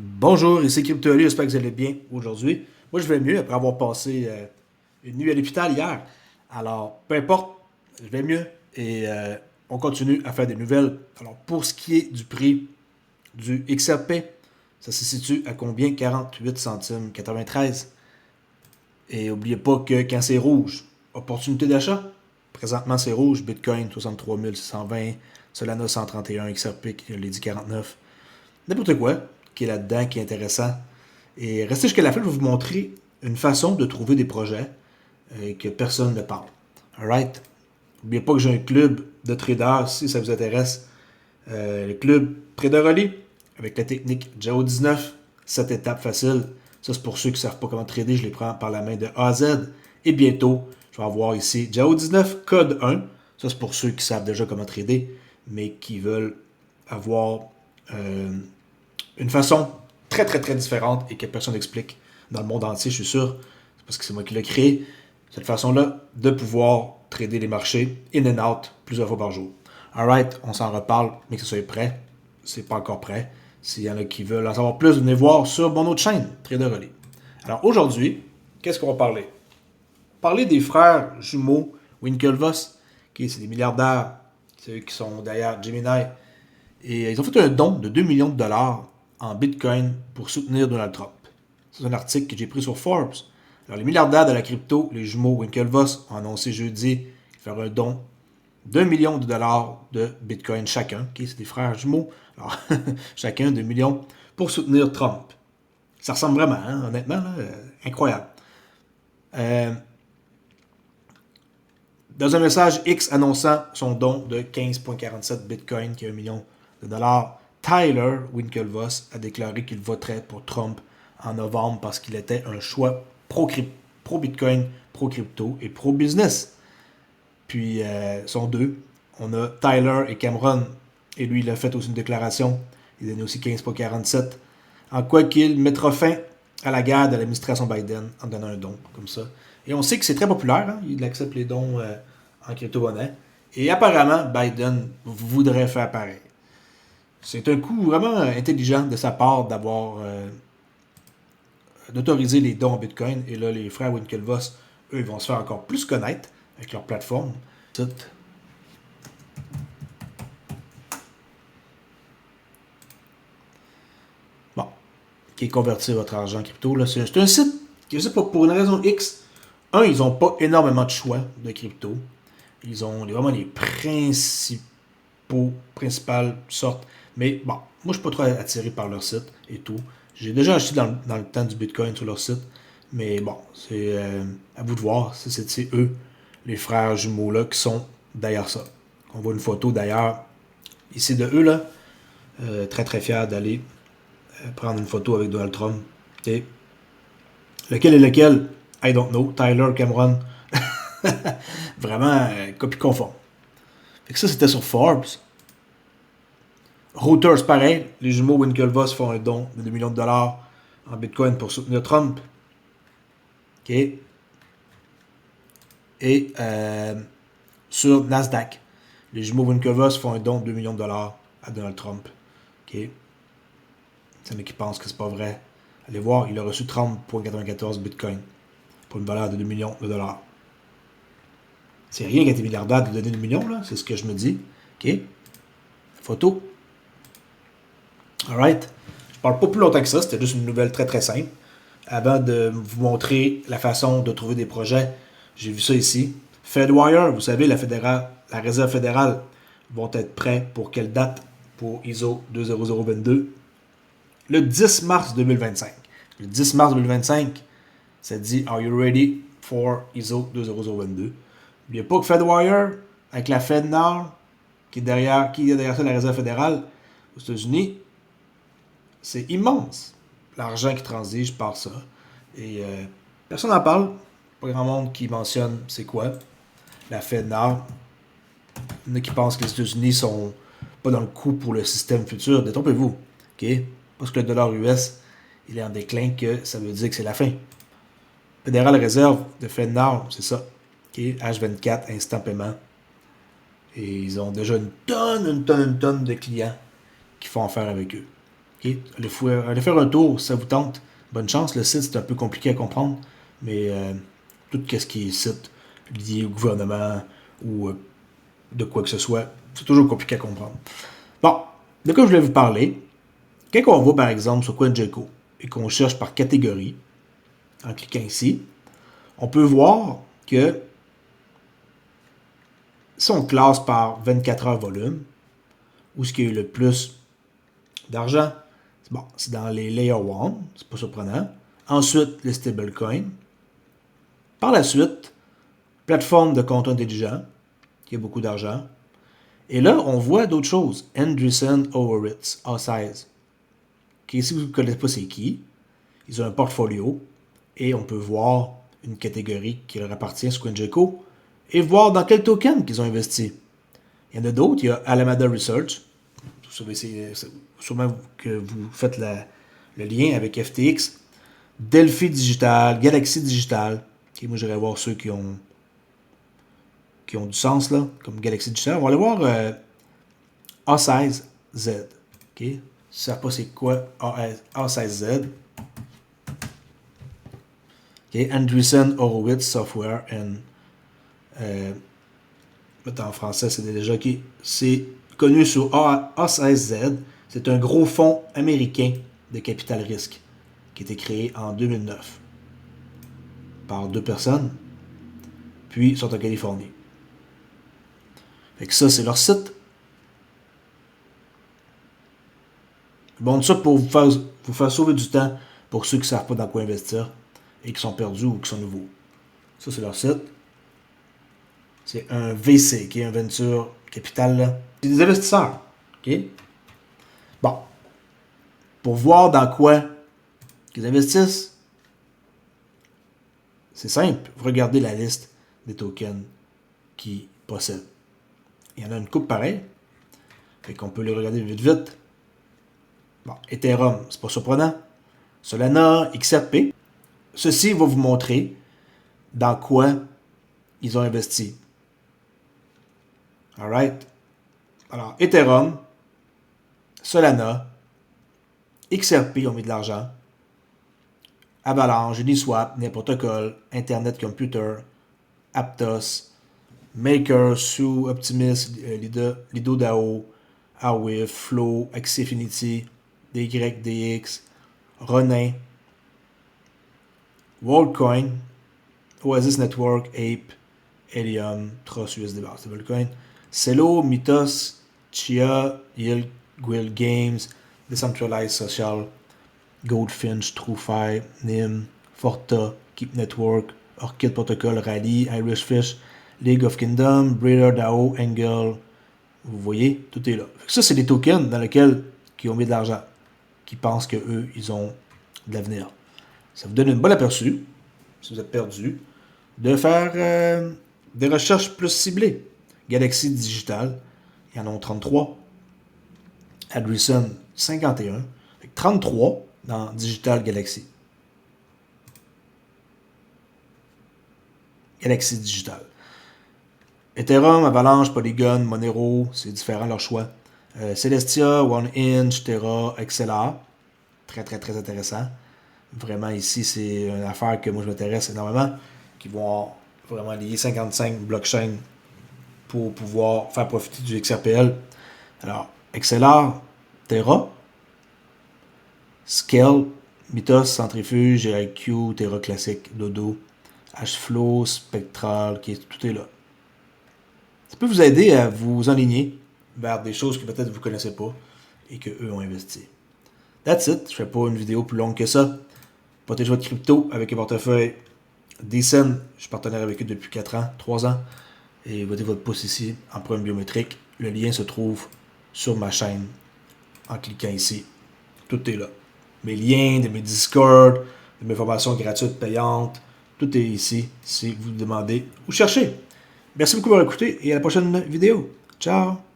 Bonjour, ici CryptoLu, j'espère que vous allez bien aujourd'hui. Moi, je vais mieux après avoir passé une nuit à l'hôpital hier. Alors, peu importe, je vais mieux et on continue à faire des nouvelles. Alors, pour ce qui est du prix du XRP, ça se situe à combien? 48 centimes 93. Et n'oubliez pas que quand c'est rouge, opportunité d'achat. Présentement, c'est rouge. Bitcoin 63 620, Solana 131, XRP, qui l'a dit 49. N'importe quoi qui est là-dedans, qui est intéressant. Et restez jusqu'à la fin, je vais vous montrer une façon de trouver des projets que personne ne parle. Alright? N'oubliez pas que j'ai un club de traders, si ça vous intéresse. Le club Traderoli, avec la technique JAO19, 7 étapes faciles. Ça, c'est pour ceux qui ne savent pas comment trader, je les prends par la main de A à Z. Et bientôt, je vais avoir ici JAO19, code 1. Ça, c'est pour ceux qui savent déjà comment trader, mais qui veulent avoir euh, une façon très très très différente et que personne n'explique dans le monde entier, je suis sûr. C'est parce que c'est moi qui l'ai créé. Cette façon-là de pouvoir trader les marchés in and out plusieurs fois par jour. Alright, on s'en reparle, mais que ce soit prêt. C'est pas encore prêt. S'il y en a qui veulent en savoir plus, venez voir sur mon autre chaîne, Trader Relay. Alors aujourd'hui, qu'est-ce qu'on va parler? Parler des frères jumeaux Winklevoss, qui c'est des milliardaires, c'est eux qui sont derrière Gemini, et ils ont fait un don de 2 millions de dollars en Bitcoin pour soutenir Donald Trump. C'est un article que j'ai pris sur Forbes. Alors, les milliardaires de la crypto, les jumeaux Winklevoss, ont annoncé jeudi faire un don d'1 million de dollars de Bitcoin chacun. Okay, c'est des frères jumeaux. Alors, chacun 2 millions pour soutenir Trump. Ça ressemble vraiment, hein, honnêtement, là, incroyable. Euh, Dans un message X annonçant son don de 15,47 Bitcoin, qui est 1 million de dollars, Tyler Winklevoss a déclaré qu'il voterait pour Trump en novembre parce qu'il était un choix pro-Bitcoin, pro-crypto et pro-business. Puis, sont deux. On a Tyler et Cameron. Et lui, il a fait aussi une déclaration. Il a donné aussi 15,47. En quoi qu'il mettra fin à la guerre de l'administration Biden en donnant un don comme ça. Et on sait que c'est très populaire. Hein? Il accepte les dons en crypto-monnaie. Et apparemment, Biden voudrait faire pareil. C'est un coup vraiment intelligent de sa part d'avoir d'autoriser les dons en Bitcoin. Et là, les frères Winklevoss, eux, ils vont se faire encore plus connaître avec leur plateforme. Bon, qui est convertir votre argent en crypto. Là. C'est un site, je sais pas, pour une raison X. Un, ils n'ont pas énormément de choix de crypto. Ils ont vraiment les principales sortes. Mais bon, moi je suis pas trop attiré par leur site et tout. J'ai déjà acheté dans le temps du Bitcoin sur leur site. Mais bon, c'est à vous de voir. C'est eux, les frères jumeaux là, qui sont derrière ça. On voit une photo d'ailleurs ici de eux là. Très très fiers d'aller prendre une photo avec Donald Trump. Et lequel est lequel? I don't know. Tyler, Cameron. Vraiment, copie conforme. Fait que ça, c'était sur Forbes. Reuters, pareil. Les jumeaux Winklevoss font un don de 2 millions de dollars en Bitcoin pour soutenir Trump. OK. Et sur Nasdaq, les jumeaux Winklevoss font un don de 2 millions de dollars à Donald Trump. OK. Il y en a qui pensent que c'est pas vrai. Allez voir, il a reçu 30,94 Bitcoin pour une valeur de 2 millions de dollars. C'est rien qu'à tes milliardaires de donner 2 millions, là. C'est ce que je me dis. OK? Photo. Alright? Je parle pas plus longtemps que ça. C'était juste une nouvelle très très simple. Avant de vous montrer la façon de trouver des projets, j'ai vu ça ici. FedWire, vous savez, la Réserve fédérale vont être prêts pour quelle date pour ISO 20022? Le 10 mars 2025. Le 10 mars 2025, ça dit Are you ready for ISO 20022? N'oubliez pas que FedWire, avec la FedNow, qui est derrière ça la Réserve fédérale aux États-Unis, c'est immense. L'argent qui transige par ça. Et personne n'en parle. Pas grand monde qui mentionne c'est quoi. La FedNow. Il y en a qui pensent que les États-Unis sont pas dans le coup pour le système futur. Détrompez-vous. OK? Parce que le dollar US, il est en déclin, que ça veut dire que c'est la fin. Fédéral Réserve de FedNow, c'est ça. Okay? H24, instant paiement. Et ils ont déjà une tonne de clients qui font affaire avec eux. Okay? Allez faire un tour si ça vous tente. Bonne chance, le site c'est un peu compliqué à comprendre, mais tout ce qui est site lié au gouvernement ou de quoi que ce soit, c'est toujours compliqué à comprendre. Bon, de quoi je voulais vous parler, quand on va par exemple sur CoinGecko et qu'on cherche par catégorie, en cliquant ici, on peut voir que si on classe par 24 heures volume, où ce qui a eu le plus d'argent, bon, c'est dans les Layer 1, c'est pas surprenant. Ensuite, les stablecoins. Par la suite, plateforme de compte intelligent, qui a beaucoup d'argent. Et là, on voit d'autres choses. Andreessen Horowitz, A16. Okay, si vous ne connaissez pas c'est qui, ils ont un portfolio et on peut voir une catégorie qui leur appartient sur CoinGecko et voir dans quel token qu'ils ont investi. Il y en a d'autres. Il y a Alameda Research. Sûrement que vous faites le lien avec FTX. Delphi Digital, Galaxy Digital. Okay, moi, j'irai voir ceux qui ont du sens, là, comme Galaxy Digital. On va aller voir A16Z. Okay? Si vous ne savez pas c'est quoi A16Z. Okay? Andreessen Horowitz Software and en français, c'est déjà qui c'est connu sur A16Z. C'est un gros fonds américain de capital risque qui a été créé en 2009 par 2 personnes, puis ils sont en Californie. Fait que ça, c'est leur site. Bon, ça pour vous faire sauver du temps pour ceux qui ne savent pas dans quoi investir et qui sont perdus ou qui sont nouveaux. Ça, c'est leur site. C'est un VC, qui est un venture capital. Là. C'est des investisseurs. OK? Bon. Pour voir dans quoi ils investissent, c'est simple. Vous regardez la liste des tokens qu'ils possèdent. Il y en a une coupe pareille. Fait qu'on peut les regarder vite vite. Bon, Ethereum, c'est pas surprenant. Solana, XRP. Ceci va vous montrer dans quoi ils ont investi. Alright? Alors, Ethereum, Solana, XRP ont mis de l'argent. Avalanche, Uniswap, Protocol, Internet Computer, Aptos, Maker, Sue, Optimus, Lido DAO, Awif, Flow, Axie DYDX, Ronin, WorldCoin, Oasis Network, Ape, Helium, Trust USD Bar, Stablecoin, Celo, Mythos, Chia, Yield, Guild Games, Decentralized Social, Goldfinch, TrueFi, NIM, Forta, Keep Network, Orchid Protocol, Rally, Irish Fish, League of Kingdom, Breeder DAO, Angle. Vous voyez, tout est là. Ça, c'est des tokens dans lesquels qui ont mis de l'argent, qui pensent qu'eux, ils ont de l'avenir. Ça vous donne un bon aperçu, si vous êtes perdu, de faire des recherches plus ciblées. Galaxy Digital, il y en a 33. Andreessen, 51. 33 dans Digital Galaxy. Galaxy Digital. Ethereum, Avalanche, Polygon, Monero, c'est différent leur choix. Celestia, OneInch, Terra, XLR. Très, très, très intéressant. Vraiment, ici, c'est une affaire que moi, je m'intéresse énormément. Qui vont vraiment lier 55 blockchains pour pouvoir faire profiter du XRPL. Alors, XLR, Terra, Scale, Mythos, Centrifuge, IQ, Terra Classic, Dodo, Hflow, Spectral, tout est là. Ça peut vous aider à vous enligner vers des choses que peut-être vous ne connaissez pas et qu'eux ont investi. That's it. Je ne fais pas une vidéo plus longue que ça. Protégez votre crypto avec un portefeuille Decent. Je suis partenaire avec eux depuis 4 ans, 3 ans. Et votez votre pouce ici, empreinte biométrique. Le lien se trouve sur ma chaîne en cliquant ici. Tout est là. Mes liens, de mes Discord, de mes formations gratuites, payantes. Tout est ici si vous demandez ou cherchez. Merci beaucoup d'avoir écouté et à la prochaine vidéo. Ciao!